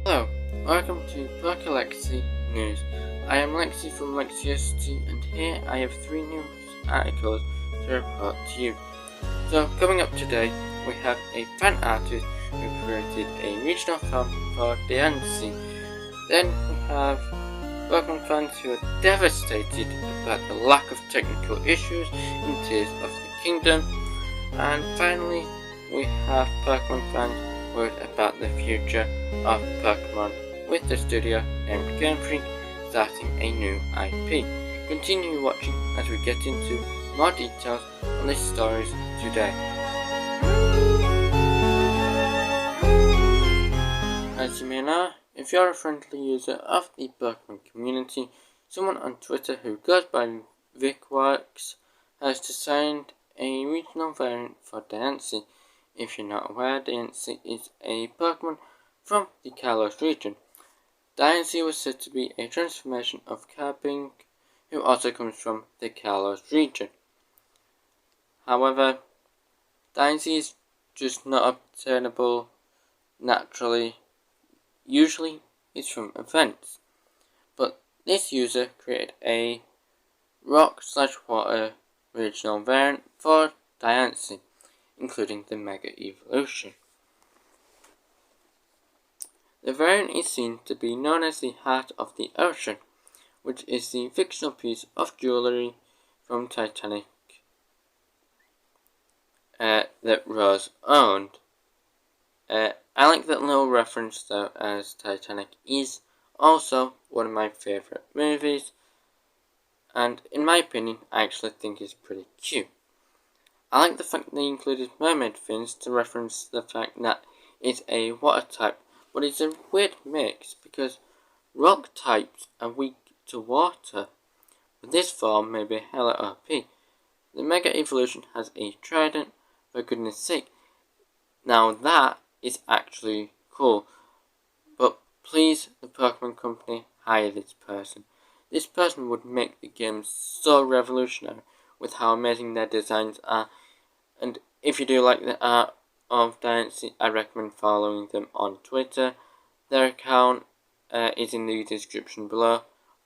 Hello, welcome to PokéLexi News. I am Lexi from Lexiosity, and here I have 3 news articles to report to you. So, coming up today, we have a fan artist who created a regional film for Diancie. Then we have Pokemon fans who are devastated about the lack of technical issues in Tears of the Kingdom. And finally, we have Pokemon fans worried about the future of Pokemon, with the studio named GameFreak starting a new IP. Continue watching as we get into more details on these stories today. As you may know, if you're a friendly user of the Pokemon community, someone on Twitter who goes by fyp has designed a regional variant for Diancie. If you're not aware, Diancie is a Pokemon from the Kalos region. Diancie was said to be a transformation of Carbink, who also comes from the Kalos region. However, Diancie is just not obtainable naturally. Usually, it's from events. But this user created a rock/water regional variant for Diancie, including the Mega Evolution. The variant is seen to be known as the Heart of the Ocean, which is the fictional piece of jewellery from Titanic that Rose owned. I like that little reference though, as Titanic is also one of my favourite movies, and in my opinion I actually think it's pretty cute. I like the fact they included mermaid fins to reference the fact that it's a water type, but it's a weird mix because rock types are weak to water, but this form may be hella OP. The Mega Evolution has a trident, for goodness sake. Now that is actually cool, but please, the Pokemon Company, hire this person. This person would make the game so revolutionary with how amazing their designs are. And if you do like the art of Diancie, I recommend following them on Twitter. Their account is in the description below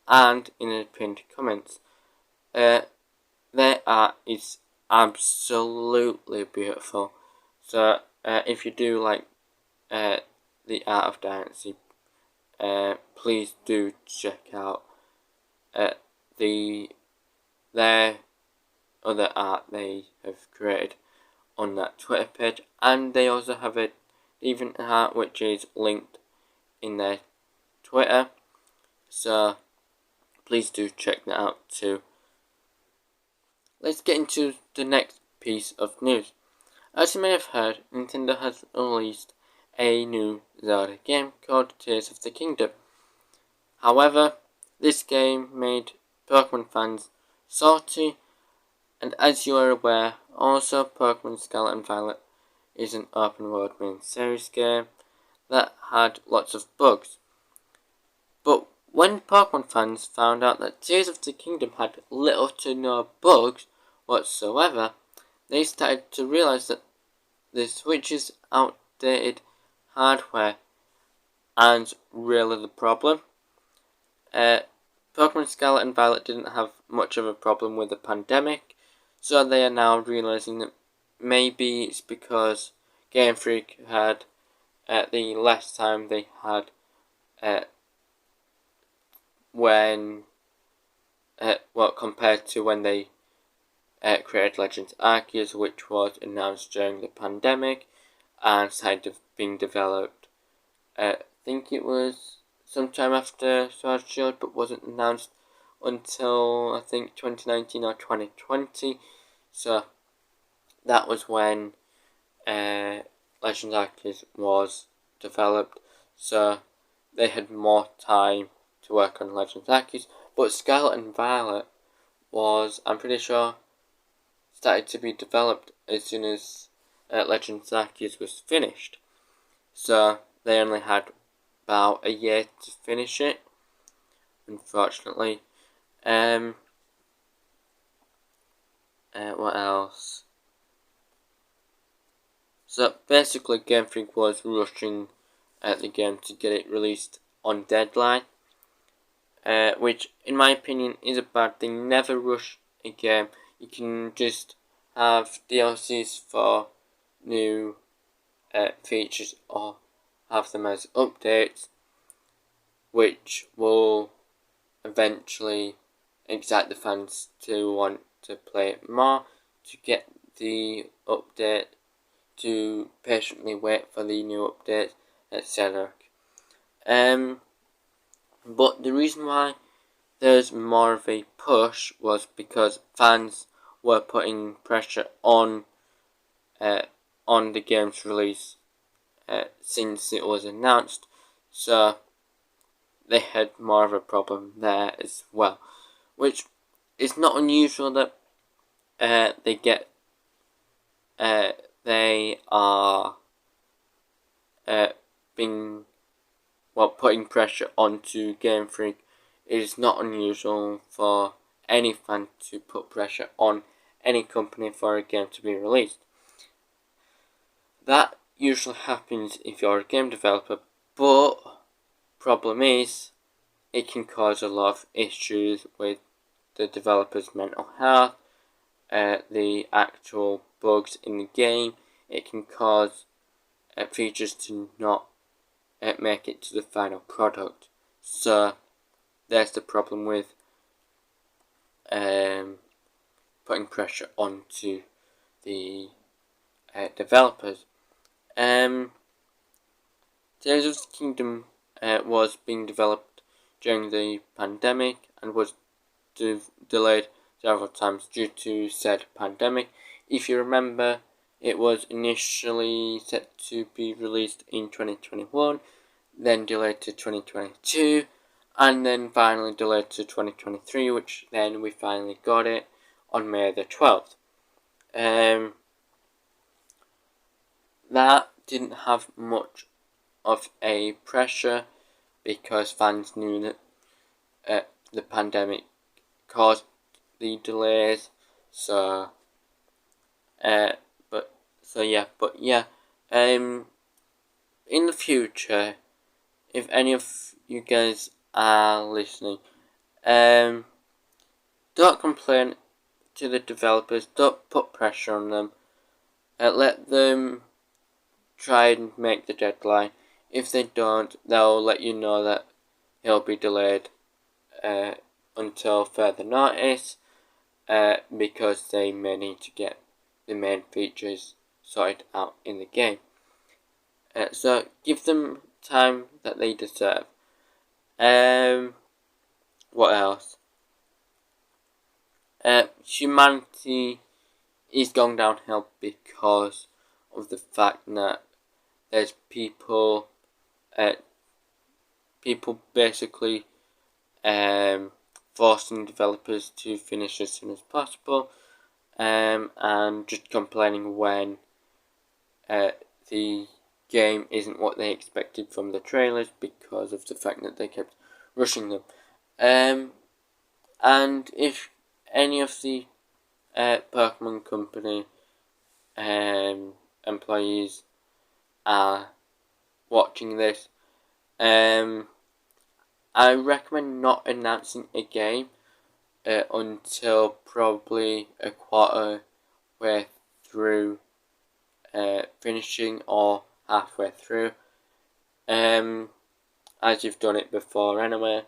and in the pinned comments. Their art is absolutely beautiful. So if you do like the art of Diancie, please do check out their other art they have created on that Twitter page, and they also have an event art which is linked in their Twitter, so please do check that out too. Let's get into the next piece of news. As you may have heard, Nintendo has released a new Zelda game called Tears of the Kingdom. However, this game made Pokemon fans salty, and as you are aware, also Pokemon Scarlet and Violet is an open world main series game that had lots of bugs. But when Pokemon fans found out that Tears of the Kingdom had little to no bugs whatsoever, they started to realise that the Switch's outdated hardware and really the problem. Pokemon Scarlet and Violet didn't have much of a problem with the pandemic, so they are now realising that maybe it's because GameFreak had the last time they had compared to when they created Legends Arceus, which was announced during the pandemic and started being developed. I think it was sometime after Sword and Shield, but wasn't announced until I think 2019 or 2020. So that was when Legends Arceus was developed. So they had more time to work on Legends Arceus. But Scarlet and Violet was, I'm pretty sure, started to be developed as soon as Legends Arceus was finished. So they only had about a year to finish it, unfortunately. What else? So basically, GameFreak was rushing the game to get it released on deadline, which in my opinion is a bad thing. Never rush a game. You can just have DLCs for new features, or have them as updates, which will eventually excite the fans to want to play it more, to get the update, to patiently wait for the new update, etc. But the reason why there's more of a push was because fans were putting pressure on the game's release since it was announced, so they had more of a problem there as well, which is not unusual that they are putting pressure onto GameFreak. It is not unusual for any fan to put pressure on any company for a game to be released. That usually happens if you're a game developer, but problem is it can cause a lot of issues with the developer's mental health, the actual bugs in the game. It can cause features to not make it to the final product. So there's the problem with putting pressure onto the developers. Tears of the Kingdom was being developed during the pandemic and was delayed several times due to said pandemic. If you remember, it was initially set to be released in 2021, then delayed to 2022, and then finally delayed to 2023, which then we finally got it on May the 12th. That didn't have much of a pressure because fans knew that the pandemic caused the delays. In the future, if any of you guys are listening, don't complain to the developers, don't put pressure on them, let them try and make the deadline. If they don't, they'll let you know that it'll be delayed until further notice, because they may need to get the main features sorted out in the game. So give them time that they deserve. What else? Humanity is going downhill because of the fact that there's people basically forcing developers to finish as soon as possible, and just complaining when the game isn't what they expected from the trailers because of the fact that they kept rushing them. And if any of the Pokemon Company employees are watching this, I recommend not announcing a game until probably a quarter way through finishing or halfway through, as you've done it before anyway.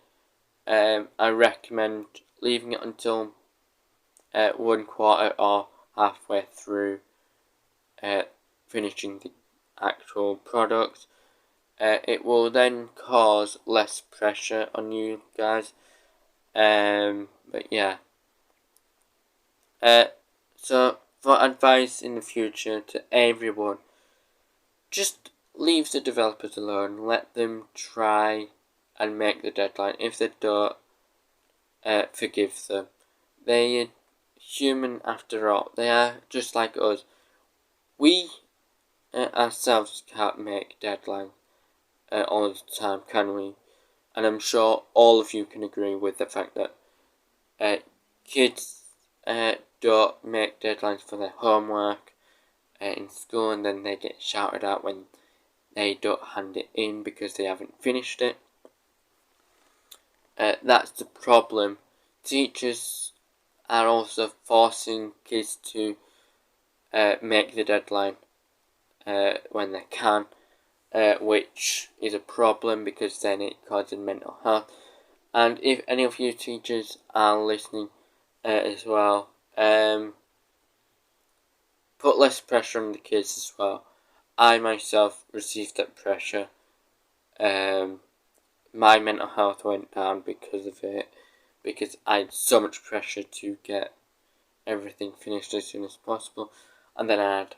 I recommend leaving it until 1/4 or halfway through finishing the actual product. It will then cause less pressure on you guys. But yeah. So for advice in the future to everyone, just leave the developers alone. Let them try and make the deadline. If they don't, forgive them. They are human after all. They are just like us. We ourselves can't make deadlines all the time, can we? And I'm sure all of you can agree with the fact that kids don't make deadlines for their homework in school, and then they get shouted at when they don't hand it in because they haven't finished it. That's the problem. Teachers are also forcing kids to make the deadline when they can, which is a problem because then it causes mental health. And if any of you teachers are listening as well, put less pressure on the kids as well. I myself received that pressure. My mental health went down because of it, because I had so much pressure to get everything finished as soon as possible, and then I had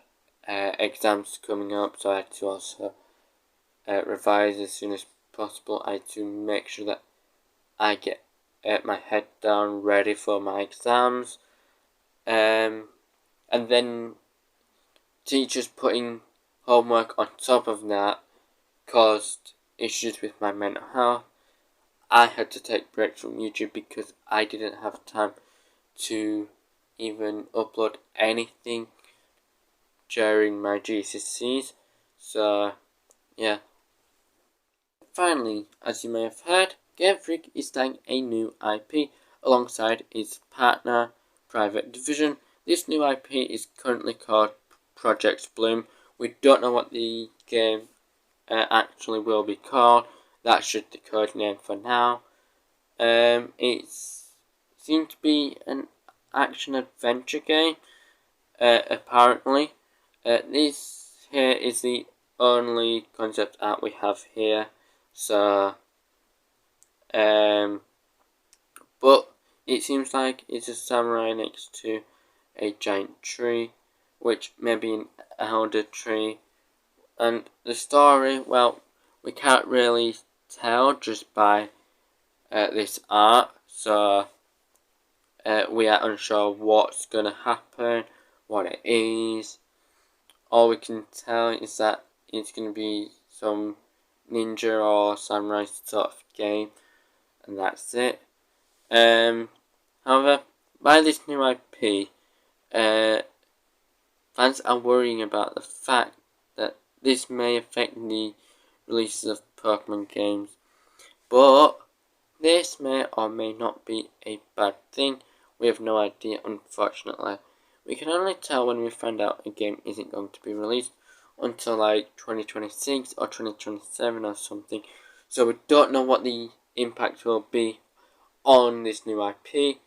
exams coming up, so I had to also revise as soon as possible. I had to make sure that I get my head down ready for my exams, and then teachers putting homework on top of that caused issues with my mental health. I had to take breaks from YouTube because I didn't have time to even upload anything during my GCSEs. So, yeah. Finally, as you may have heard, GameFreak is starting a new IP alongside its partner, Private Division. This new IP is currently called Project Bloom. We don't know what the game actually will be called. That's just the code name for now. It seems to be an action-adventure game, apparently. This here is the only concept art we have here, so, but it seems like it's a samurai next to a giant tree, which may be an elder tree, and the story, well, we can't really tell just by this art, so we are unsure what's gonna happen, what it is. All we can tell is that it's gonna be some ninja or samurai sort of game, and that's it. However, by this new IP, fans are worrying about the fact that this may affect the releases of Pokemon games, but this may or may not be a bad thing. We have no idea, unfortunately. We can only tell when we find out a game isn't going to be released until like 2026 or 2027 or something. So we don't know what the impact will be on this new IP,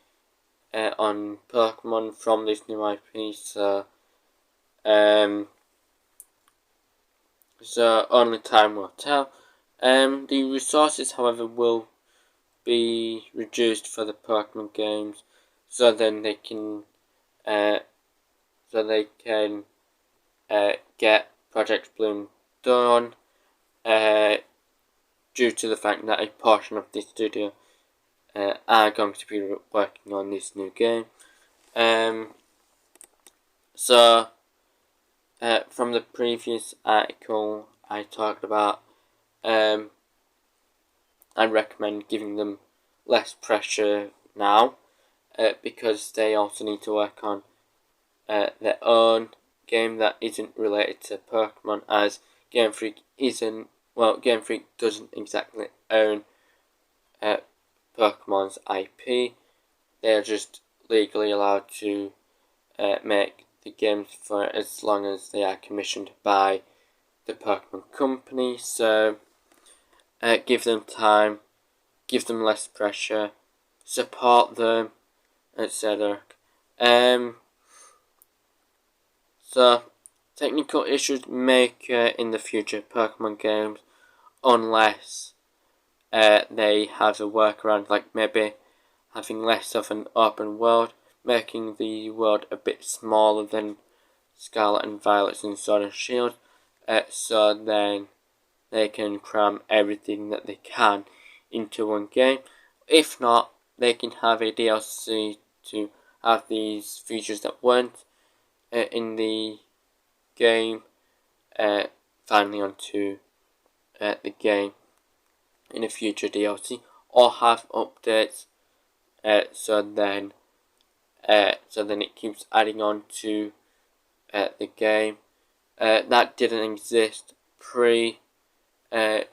on Pokemon from this new IP. So only time will tell. The resources, however, will be reduced for the Pokemon games, so then they can get Project Bloom done, due to the fact that a portion of the studio are going to be working on this new game. So from the previous article I talked about, I recommend giving them less pressure now, because they also need to work on their own game that isn't related to Pokemon, as GameFreak GameFreak doesn't exactly own Pokemon's IP. They are just legally allowed to make the games for as long as they are commissioned by the Pokemon company, so give them time, give them less pressure, support them, etc. So, technical issues may occur in the future Pokemon games unless they have a workaround, like maybe having less of an open world, making the world a bit smaller than Scarlet and Violet's and Sword and Shield, so then they can cram everything that they can into one game. If not, they can have a DLC to have these features that weren't in the game finally onto the game in a future DLC, or have updates, so then it keeps adding on to the game. That didn't exist pre pre-Sword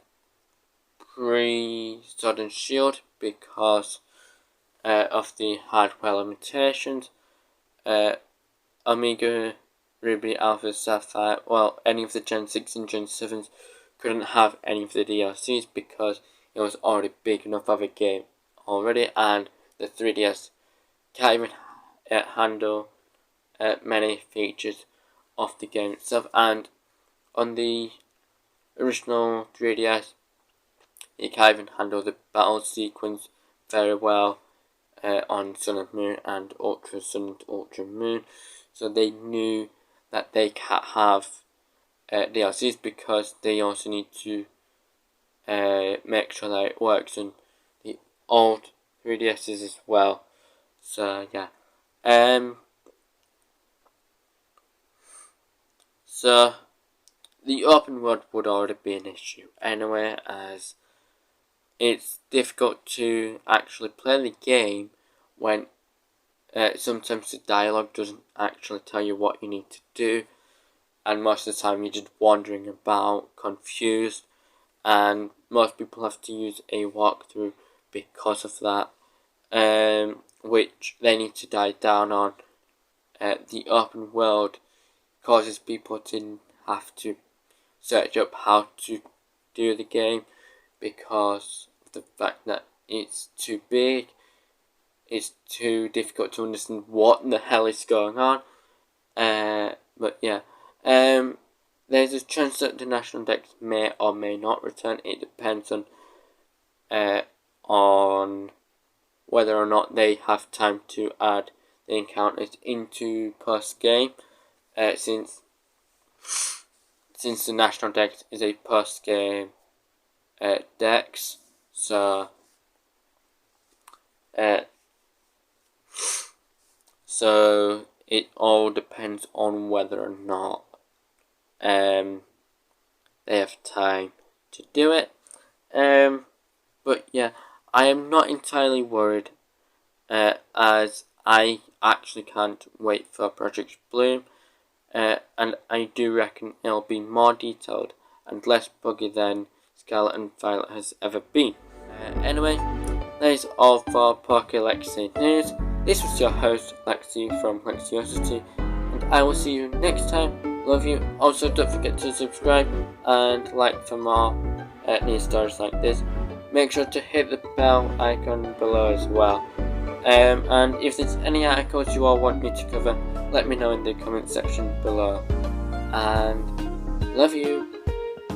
and Shield because of the hardware limitations. Omega Ruby, Alpha, Sapphire, well, any of the Gen 6 and Gen 7s couldn't have any of the DLCs because it was already big enough of a game already, and the 3DS can't even handle many features of the game itself. And on the original 3DS, it can't even handle the battle sequence very well on Sun and Moon and Ultra Sun and Ultra Moon. So they knew that they can't have DLCs because they also need to make sure that it works on the old 3DSs as well. So yeah. So the open world would already be an issue anyway, as it's difficult to actually play the game when sometimes the dialogue doesn't actually tell you what you need to do, and most of the time you're just wandering about, confused, and most people have to use a walkthrough because of that, which they need to die down on. The open world causes people to have to search up how to do the game because of the fact that it's too big, it's too difficult to understand what the hell is going on. But yeah, there's a chance that the National Dex may or may not return. It depends on whether or not they have time to add the encounters into post-game, since the National Dex is a post-game Dex, so it all depends on whether or not they have time to do it. But yeah, I am not entirely worried, as I actually can't wait for Project Bloom, and I do reckon it'll be more detailed and less buggy than Scarlet and Violet has ever been. Anyway, that is all for PokéLexi news. This was your host, Lexi from Lexiosity, and I will see you next time. Love you. Also, don't forget to subscribe and like for more news stories like this. Make sure to hit the bell icon below as well. And if there's any articles you all want me to cover, let me know in the comment section below. And love you.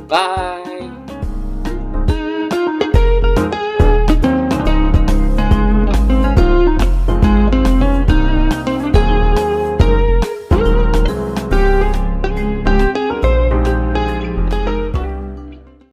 Bye.